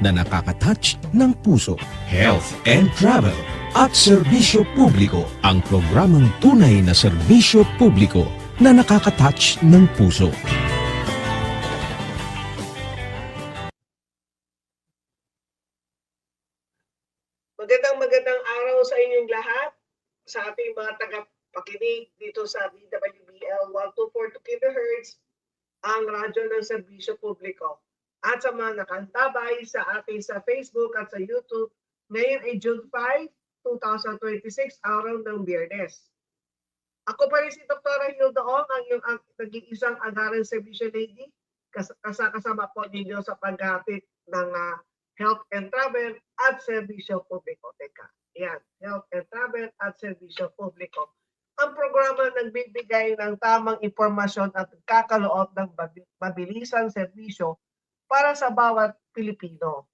na nakaka-touch ng puso. Health and Travel at Serbisyo Publiko, ang programang tunay na serbisyo publiko na nakaka-touch ng puso. Magandang araw sa inyong lahat, sa ating mga tagapakinig dito sa DWBL 124 kHz, ang radyo ng serbisyo publiko. At sa mga nakantabay sa ating sa Facebook at sa YouTube, ngayon ay June 5, 2026, araw ng Biyernes. Ako pa rin si Dr. Hilda Ong, ang iyong nag-iisang agaran serbisyo lady, kasama po ninyo sa paghatid ng Health and Travel at Serbisyo Publiko. Teka, yan, Health and Travel at Serbisyo Publiko. Ang programa nagbibigay ng tamang impormasyon at kakaloob ng mabilisang serbisyo para sa bawat Pilipino.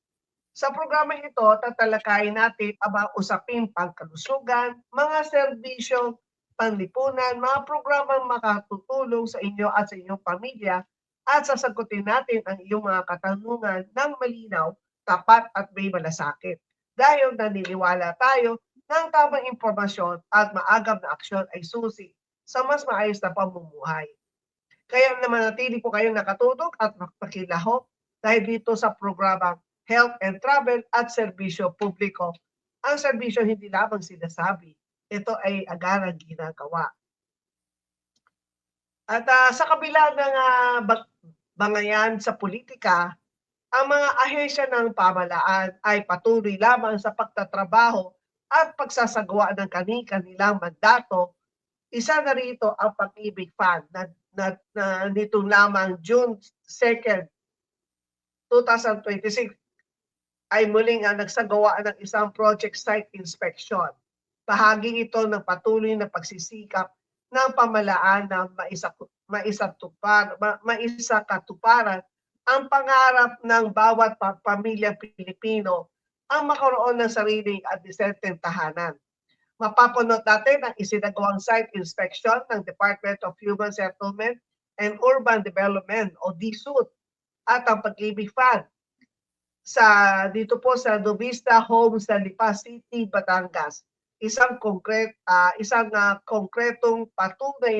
Sa programang ito, tatalakayin natin ang usaping pangkalusugan, mga serbisyo, panlipunan, mga programang makatutulong sa inyo at sa inyong pamilya, at sasagutin natin ang iyong mga katanungan ng malinaw, tapat at may malasakit. Dahil naniniwala tayo ng tamang impormasyon at maagap na aksyon ay susi sa mas maayos na pamumuhay. Kaya naman natili po kayong nakatutok at makilahok dahil dito sa programang Health and Travel at Serbisyo Publiko. Ang serbisyo hindi lamang sinasabi, ito ay agarang ginagawa. At sa kabila ng bangayan sa politika, ang mga ahensya ng pamahalaan ay patuloy lamang sa pagtatrabaho at pagsasagawa ng kanilang mandato. Isa na rito ang Pag-ibig Fund na nitong lamang June 2, 2026 ay muling nagsagawa ng isang project site inspection. Bahagi ito ng patuloy na pagsisikap ng pamahalaan na maisakatuparan ang pangarap ng bawat pamilya Pilipino ang makaroon ng sariling at disenteng tahanan. Mapapanood natin ang isinagawang site inspection ng Department of Human Settlement and Urban Development o DSUD at ang Pag-ibig Fund dito po sa Novista Homes sa Lipa City, Batangas. Isang konkretong patuloy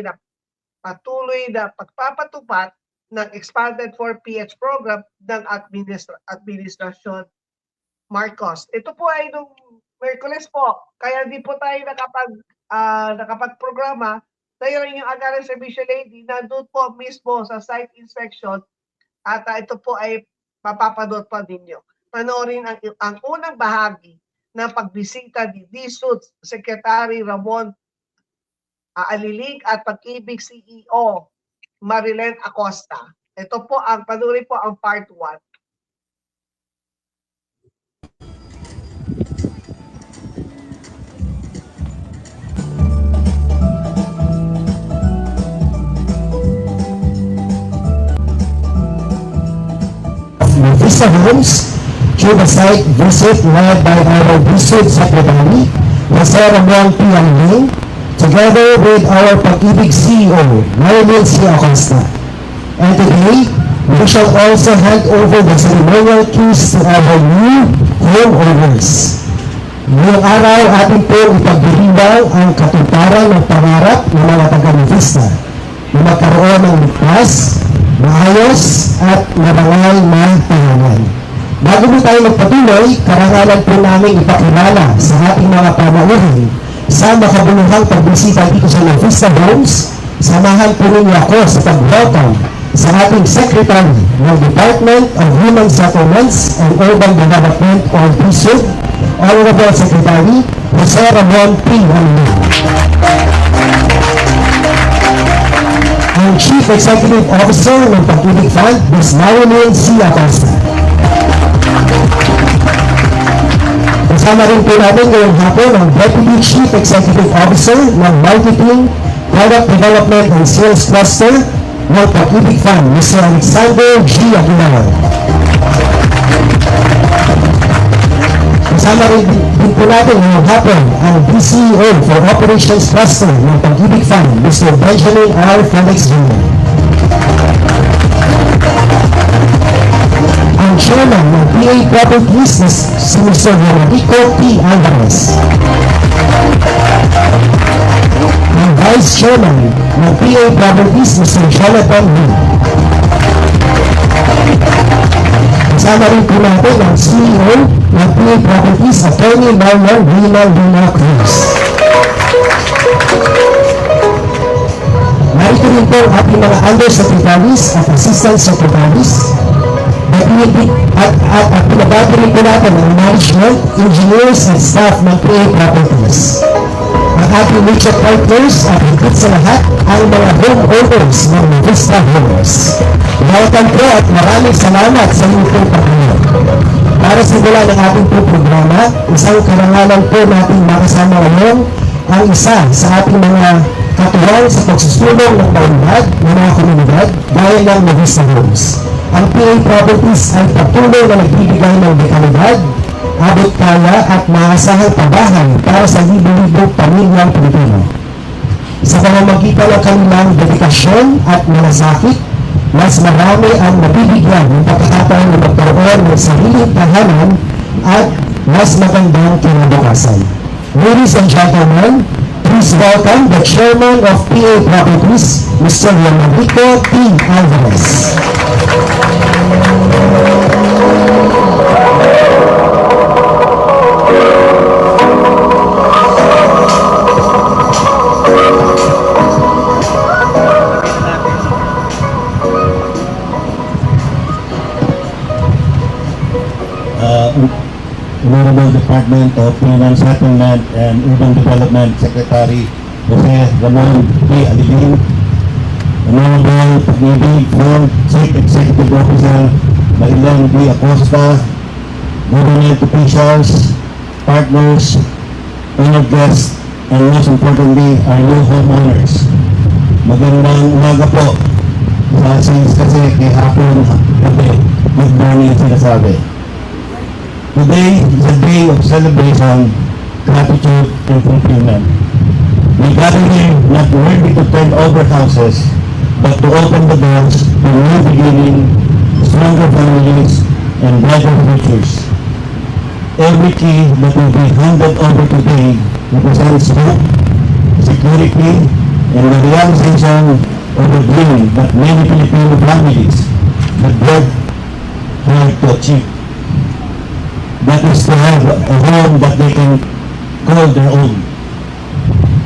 na pagpapatupad ng Expanded 4PH program ng Administrasyon Marcos. Ito po ay nung Merkules po, kaya di po tayo nakapag-programa. Tayo rin yung agaran serbisyo lady, nandun po mismo sa site inspection at ito po ay mapapanood pa ninyo. Panoorin ang unang bahagi ng pagbisita ni DSUD Secretary Ramon Alilig at Pag-ibig CEO Marilyn Acosta. Ito po panoorin po ang part 1. Vista Homes, through the site visit led by our DSUD Secretary, Mr. Ramon P. Alilig, together with our Pag-ibig CEO, Marilyn C. Acosta. And today, we shall also hand over the ceremonial keys to our new homeowners. Ngayong araw, ating po ipagdiriwang ang katuparan ng pangarap ng mga taga-Vista na magkaroon ng ligtas, maayos at marangal na tahanan. Bago po tayo magpatuloy, karangalan po namin ipakilala sa ating mga pamauhan sa makabuluhang pagbisita dito sa Vista Homes. Samahan po ninyo ako sa pag-welcome sa ating Secretary ng Department of Human Settlements and Urban Development or DSUD, Honorable Secretary Jose Ramon P. Alilig. Ang Chief Executive Officer ng Pag-ibig Fund, Ms. Marilyn C. Acosta. Kasama rin po natin ngayong hapon ang Deputy Chief Executive Officer ng Marketing, Product Development and Sales Cluster ng Pag-ibig Fund, Mr. Alexander G. Aguilar. Kasama rin po natin ngayong hapon ang DCEO for Operations Cluster ng Pag-ibig Fund, Mr. Benjamin R. Felix Jr. Ang Chairman ng PA Properties na si Mr. Enrico P. Alvarez. Ang Vice Chairman ng PA Properties, Mr. Jonathan Lee. Kasama rin po natin ang CEO ng PA Properties, Attorney Marlon Luna Cruz. Narito rin po ang ating mga undersecretaries at assistant secretaries at pinabati rin po natin ang management, engineers at staff ng PA Properties. Ang ating mutual partners at higit sa lahat ang mga homeowners ng Vista Homes. Welcome po at maraming salamat sa inyong pong pagkakas. Para sa mula ng ating pong programa, isang karangalan po natin makasama ngayon ang isa sa ating mga katuwang sa pagsusulong ng paunlad ng mga komunidad gaya ng Vista Homes. Ang PA Properties ay patuloy na nagbibigay ng dekalidad, abot kaya at maasahang pabahay para sa libo-libong pamilyang Pilipino. Sa pamamagitan ng kanilang dedikasyon at malasakit, mas marami ang mabibigyan ng pagkakataon na magkaroon ng sariling tahanan at mas magandang kinabukasan. Ladies and gentlemen, please welcome the Chairman of PA Properties, Mr. Enrico P. Alvarez. Honorable Department of Finance Settlement and Urban Development Secretary Jose Ramon P. Alilin, Honorable Pag-ibig Fund Chief Executive Officer Marilen B. Acosta, government officials, partners, honored guests, and most importantly, our new homeowners. Magandang umaga po. Sa since kasi kay hapon, gabi, good morning sinasabi. Today is a day of celebration, gratitude, and fulfillment. We gather here not merely to turn over houses, but to open the doors to a new beginning, stronger families, and brighter futures. Every key that will be handed over today represents hope, security, and the realization of a dream that many Filipino families have worked hard to achieve. That is to have a home that they can call their own.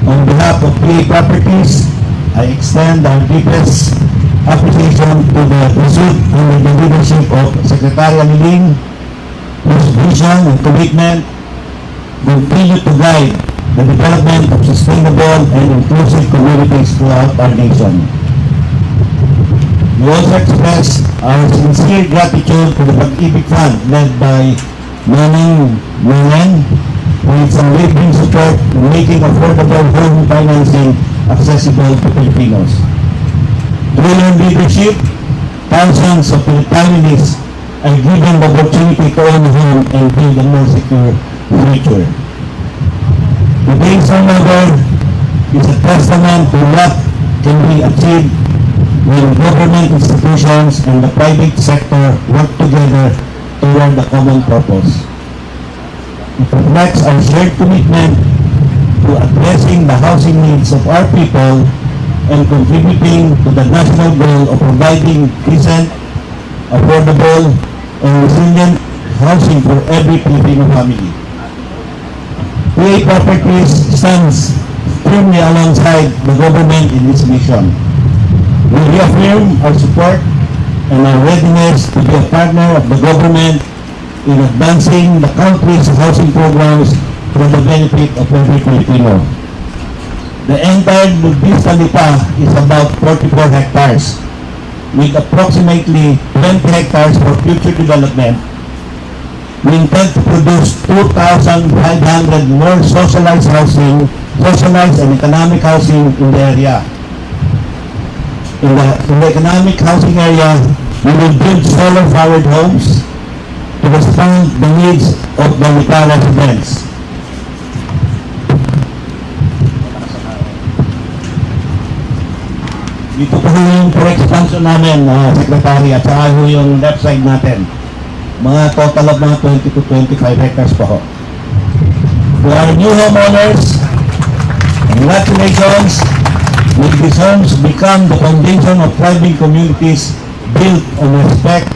On behalf of PA Properties, I extend our deepest appreciation to the pursuit under the leadership of Secretary Alilin, whose vision and commitment continue to guide the development of sustainable and inclusive communities throughout our nation. We also express our sincere gratitude to the Pag-ibig Fund led by Manning Mangan for its unwavering support in making affordable home financing accessible to Filipinos. Through your leadership, thousands of families are given the opportunity to own a home and build a more secure future. Today's handover is a testament to what can be achieved when government institutions and the private sector work together toward the common purpose. It reflects our shared commitment to addressing the housing needs of our people and contributing to the national goal of providing decent, affordable, and resilient housing for every Filipino family. PA Properties stands firmly alongside the government in this mission. We reaffirm our support and our readiness to be a partner of the government in advancing the country's housing programs for the benefit of every Filipino. The entire Vista Lipa is about 44 hectares, with approximately 20 hectares for future development. We intend to produce 2,500 more socialized and economic housing in the area. In the economic housing area, we will build solar-powered homes to respond to the needs of the Lipa residents. Dito po yung per expansion namin, Secretary, at saka yung left side natin. mga total of mga 20 to 25 hectares po ho. To our new homeowners, congratulations! Will these homes become the foundation of thriving communities built on respect,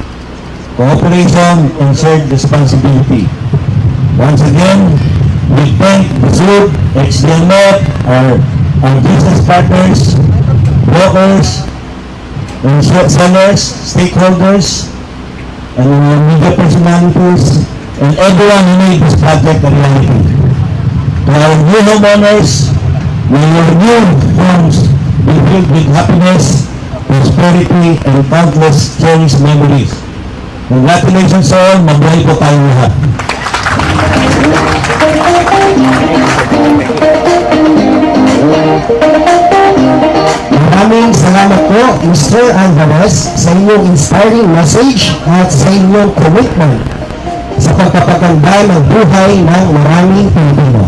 cooperation, and shared responsibility. Once again, we thank the SUD, XDMF, our business partners, brokers, and sellers, stakeholders, and media personalities, and everyone who made this project a reality. To our new homeowners, may your new homes be filled with happiness, prosperity, and countless cherished memories. Congratulations all, mabuhay po tayong lahat. Maraming salamat po, Mr. Alvarez, sa inyong inspiring message at sa inyong commitment sa pagpapaganda ng buhay ng maraming Pilipino.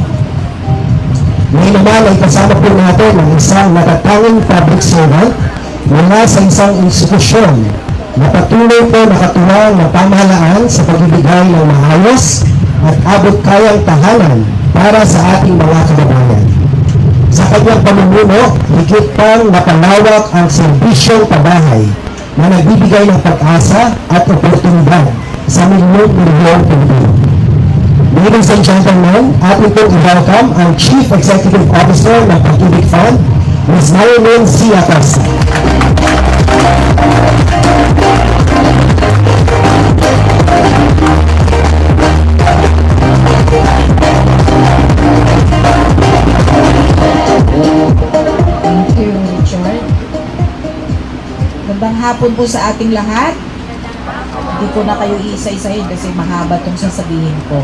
Ngayon naman ay kasama po natin ang isang natatanging public servant mula sa isang institusyon na patuloy po nakatuwang ng pamahalaan sa pagbibigay ng maayos at abot-kayang tahanan para sa ating mga kababayan. Sa kanyang pamumuno, higit pang napalawak ang serbisyong pabahay na nagbibigay ng pag-asa at oportunidad sa milyong-milyong Pilipino. Ladies and gentlemen, ating pong i-welcome ang Chief Executive Officer ng Pag-ibig Fund, Ms. Marilyn C. Acosta. Thank you, Richard. Magandang hapon po sa ating lahat. Hindi ko na kayo iisa-isahin kasi mahaba itong sasabihin ko.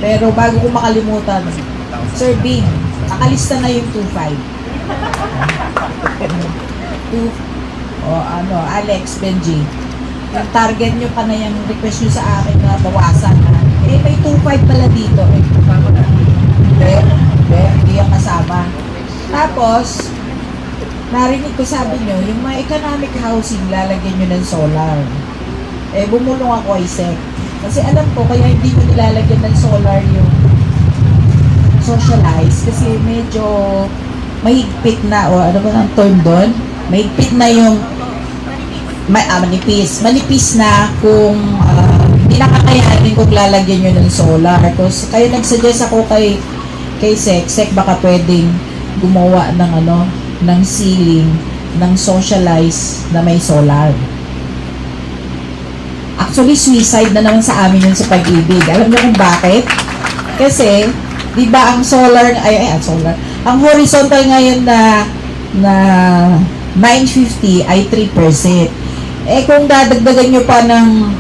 Pero bago ko makalimutan, Sir Bing, nakalista na yung 2.5. Alex, Benji. Yung target nyo pa na yung request nyo sa akin na bawasan na. Eh, may 2.5 pala dito. Hindi yung kasama. Tapos, narinig ko sabi nyo, yung mga economic housing, lalagyan nyo ng solar. Eh, bumulong ako kay Sec. Kasi alam ko, kaya hindi ko nilalagyan ng solar yung socialize. Kasi medyo mahigpit na, o ano ba ang term doon? Mahigpit na yung manipis na kung hindi nakakayanin kung lalagyan nyo ng solar. Kaya nagsuggest ako kay Sec baka pwedeng gumawa ng ceiling ng socialize na may solar. Actually, suicide na naman sa amin yun sa Pag-ibig. Alam niyo kung bakit? Kasi, di ba ang solar, ang horizontal ngayon na 950 ay 3%. Eh kung dadagdagan nyo pa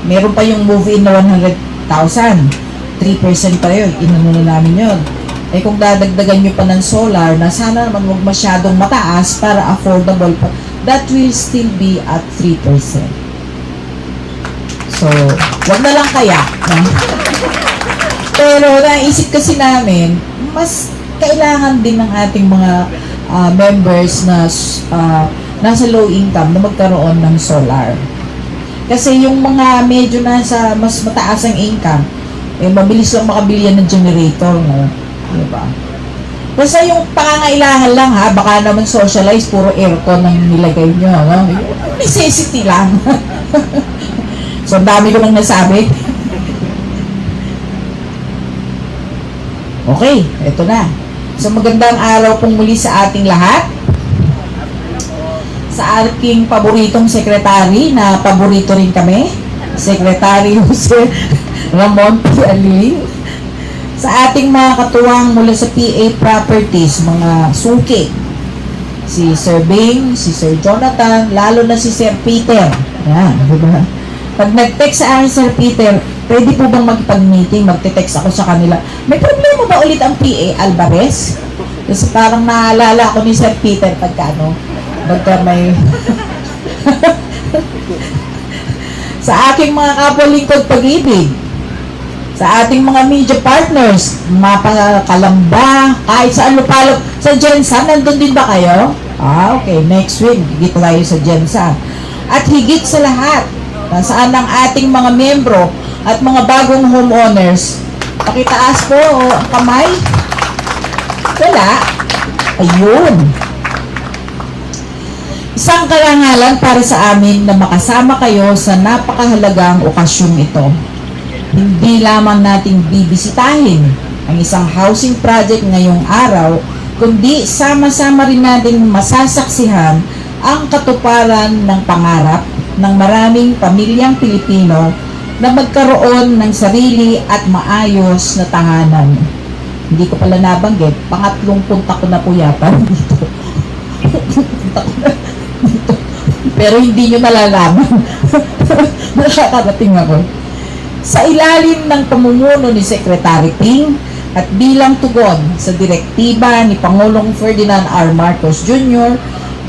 meron pa yung move-in na 100,000, 3% pa yun, inano na namin yun. Eh kung dadagdagan nyo pa ng solar, na sana naman huwag masyadong mataas para affordable pa, that will still be at 3%. So, wag na lang kaya. Pero naisip kasi namin, mas kailangan din ng ating mga members na nasa low income na magkaroon ng solar. Kasi yung mga medyo nasa mas mataas ang income, eh mabilis lang makabili yan ng generator, no? Diba? Basta yung pangangailangan lang ha, baka naman socialize, puro aircon ang nilagay nyo, no? Necessity lang. So, ang dami ko nang nasabi. Okay, eto na. So, magandang araw pong muli sa ating lahat. Sa aking paboritong sekretary, na paborito rin kami, Secretary Jose Ramon P. Aliling. Sa ating mga katuwang mula sa PA Properties, mga suki, si Sir Bing, si Sir Jonathan, lalo na si Sir Peter. Yan, diba? Pag nag-text sa akin, Sir Peter, pwede po bang magpag-meeting, magte-text ako sa kanila? May problema ba ulit ang PA Alvarez? Kasi parang naalala ko ni Sir Peter pagka may... Sa aking mga kapwa-lingkod Pag-ibig, sa ating mga media partners, mga Kalamba, kahit sa Lupalop, sa Jensan, nandun din ba kayo? Okay, next week, higit tayo sa Jensan. At higit sa lahat, Nasaan ang ating mga membro at mga bagong homeowners? Pakitaas po ang kamay. Wala. Ayun. Isang karangalan para sa amin na makasama kayo sa napakahalagang okasyong ito. Hindi lamang nating bibisitahin ang isang housing project ngayong araw, kundi sama-sama rin nating masasaksihan ang katuparan ng pangarap ng maraming pamilyang Pilipino na magkaroon ng sarili at maayos na tahanan. Hindi ko pala nabanggit, pangatlong punta ko na po yata dito. Punta ko na dito. Pero hindi nyo nalalaman. Nakakarating ako. Sa ilalim ng pamumuno ni Secretary Ping at bilang tugon sa direktiba ni Pangulong Ferdinand R. Marcos Jr.,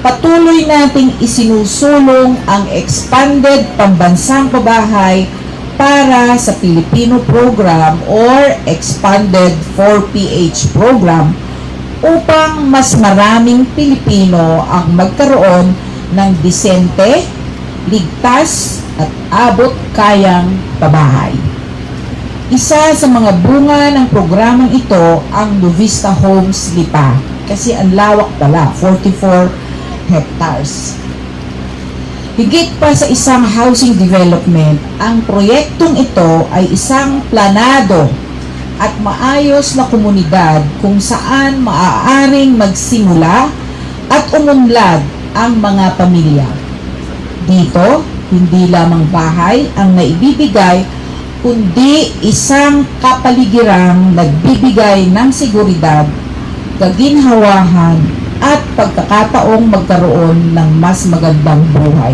patuloy nating isinusulong ang expanded pambansang pabahay para sa Filipino Program or Expanded 4PH Program upang mas maraming Pilipino ang magkaroon ng disente, ligtas at abot kayang pabahay. Isa sa mga bunga ng programang ito ang Nuvista Homes Lipa kasi ang lawak pala, 44 hectares. Higit pa sa isang housing development, ang proyektong ito ay isang planado at maayos na komunidad kung saan maaaring magsimula at umunlad ang mga pamilya. Dito, hindi lamang bahay ang naibibigay, kundi isang kapaligirang nagbibigay ng seguridad, kaginhawahan, at pagkakataong magkaroon ng mas magandang buhay.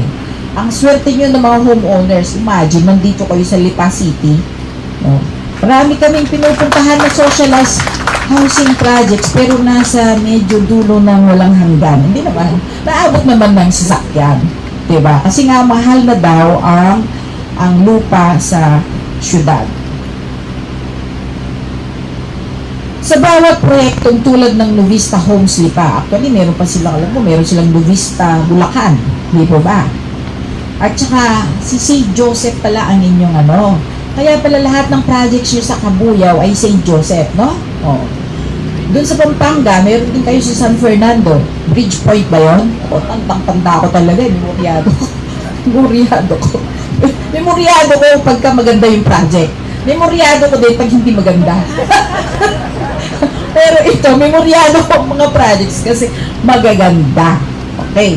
Ang swerte nyo ng mga homeowners, imagine, nandito kayo sa Lipa City. No? Marami kaming pinupuntahan na socialized housing projects, pero nasa medyo dulo ng walang hanggan. Hindi naman, naabot naman ng sasakyan. Diba? Kasi nga mahal na daw ang lupa sa syudad. Sa bawat proyektong tulad ng Nuvista Homes Lipa, actually meron pa silang, alam mo, meron silang Nuvista Bulacan, di ba ba? At saka, si St. Joseph pala ang inyong ano. Kaya pala lahat ng projects nyo sa Kabuyaw ay St. Joseph, no? Oh. Doon sa Pampanga, meron din kayo sa San Fernando. Bridgepoint ba yun? O, tandang-tanda ko talaga, memoryado ko. Memoryado ko. Memoryado ko pagka maganda yung project. Memoryado ko din pag hindi maganda. Pero ito, memoryado ko mga projects kasi magaganda. Okay.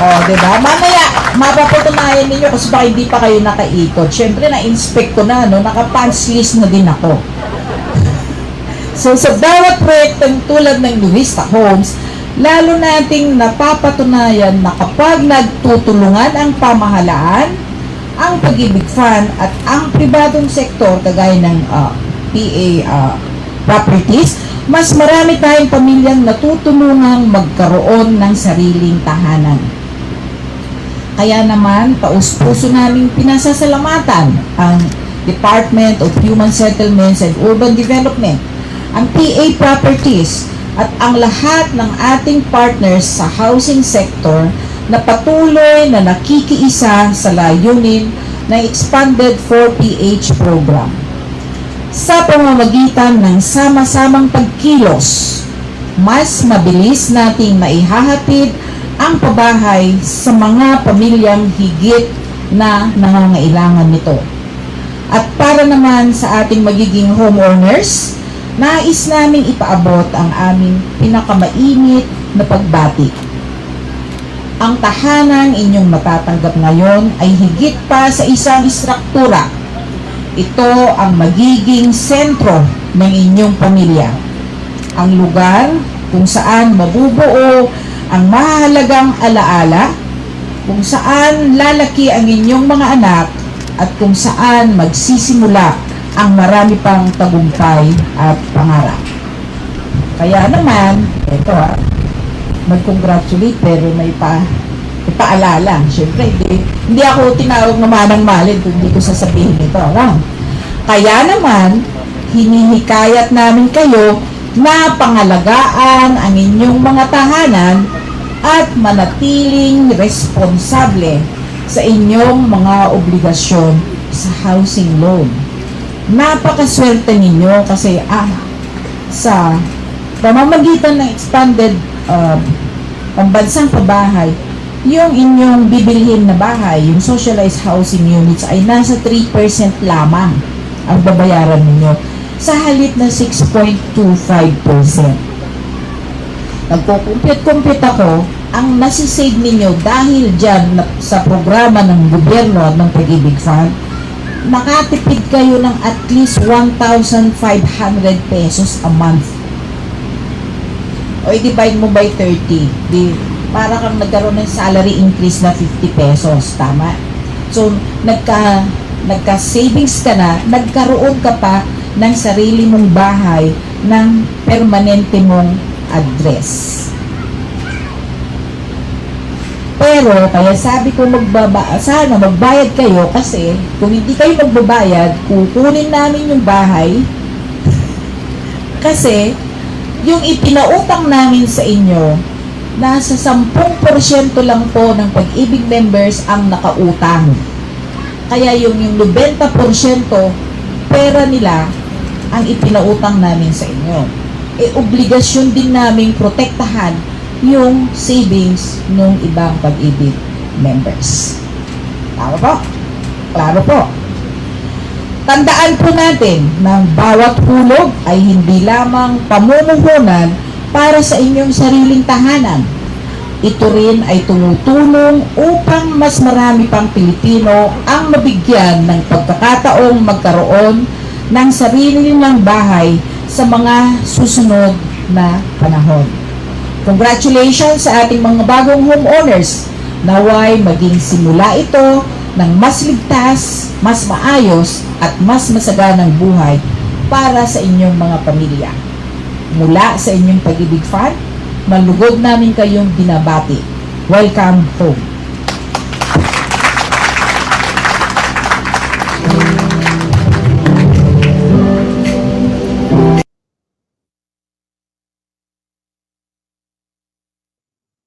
O, diba? Mamaya, mapapatunayan ninyo kasi baka hindi pa kayo nakaikot. Siyempre, na-inspect ko na, no? Naka-punch list na din ako. So, sa bawat proyektong tulad ng Nuvista Homes, lalo nating napapatunayan na kapag nagtutulungan ang pamahalaan, ang Pag-ibig Fund at ang pribadong sektor kagaya ng PA properties, mas marami tayong pamilyang natutulungang magkaroon ng sariling tahanan. Kaya naman, taus-puso naming pinasasalamatan ang Department of Human Settlements and Urban Development, ang PA Properties, at ang lahat ng ating partners sa housing sector na patuloy na nakikiisa sa layunin ng Expanded 4PH Program. Sa pamamagitan ng sama-samang pagkilos, mas mabilis nating maihahatid ang pabahay sa mga pamilyang higit na nangangailangan nito. At para naman sa ating magiging homeowners, nais naming ipaabot ang aming pinakamainit na pagbati. Ang tahanang inyong matatanggap ngayon ay higit pa sa isang istruktura. Ito ang magiging sentro ng inyong pamilya. Ang lugar kung saan mabubuo ang mahalagang alaala, kung saan lalaki ang inyong mga anak, at kung saan magsisimula ang marami pang tagumpay at pangarap. Kaya naman, ito mag-congratulate pero may ipaalala. Siyempre, hindi ako tinawag na manang malin kung hindi ko sasabihin ito. No? Kaya naman, hinihikayat namin kayo na pangalagaan ang inyong mga tahanan at manatiling responsable sa inyong mga obligasyon sa housing loan. Napakaswerte ninyo kasi sa pamamagitan ng expanded pambansang pabahay, yung inyong bibilhin na bahay, yung socialized housing units ay nasa 3% lamang ang babayaran ninyo sa halip na 6.25%. Nagkukumpit-kumpit ako, ang nasisave ninyo dahil dyan sa programa ng gobyerno at ng Pag-ibig Fund, makatipid kayo ng at least 1,500 pesos a month. O i-divide mo by 30, para kang nagkaroon ng salary increase na 50 pesos, tama? So, nagka-savings ka na, nagkaroon ka pa ng sarili mong bahay ng permanente mong address. Pero, kaya sabi ko sana magbayad kayo kasi kung hindi kayo magbabayad, kukunin namin yung bahay kasi yung ipinautang namin sa inyo, nasa 10% lang po ng Pag-ibig members ang nakautang. Kaya yung 90% pera nila ang ipinautang namin sa inyo. Obligasyon din naming protektahan yung savings ng ibang Pag-ibig members. Tama po? Klaro po. Tandaan po natin na bawat hulog ay hindi lamang pamumuhunan para sa inyong sariling tahanan. Ito rin ay tumutulong upang mas marami pang Pilipino ang mabigyan ng pagkakataong magkaroon ng sarili nilang bahay sa mga susunod na panahon. Congratulations sa ating mga bagong homeowners. Naway maging simula ito ng mas ligtas, mas maayos at mas masaganang buhay para sa inyong mga pamilya. Mula sa inyong Pag-ibig Fund, malugod namin kayong binabati. Welcome home.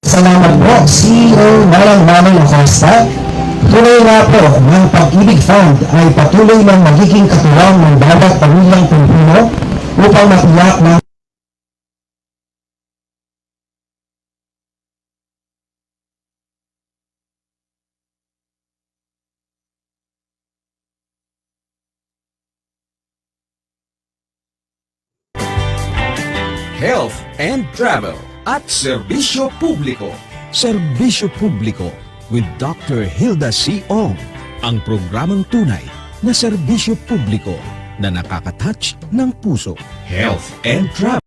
Salamat po, CEO Manang Acosta. Tunay nga po ng Pag-ibig Fund ay patuloy ng magiging katuwang ng bawat pamilyang Pilipino upang matiyak na Health and Travel at Serbisyo Publiko. Serbisyo Publiko with Dr. Hilda C. Ong. Ang programang tunay na serbisyo publiko na nakaka-touch ng puso. Health and Travel.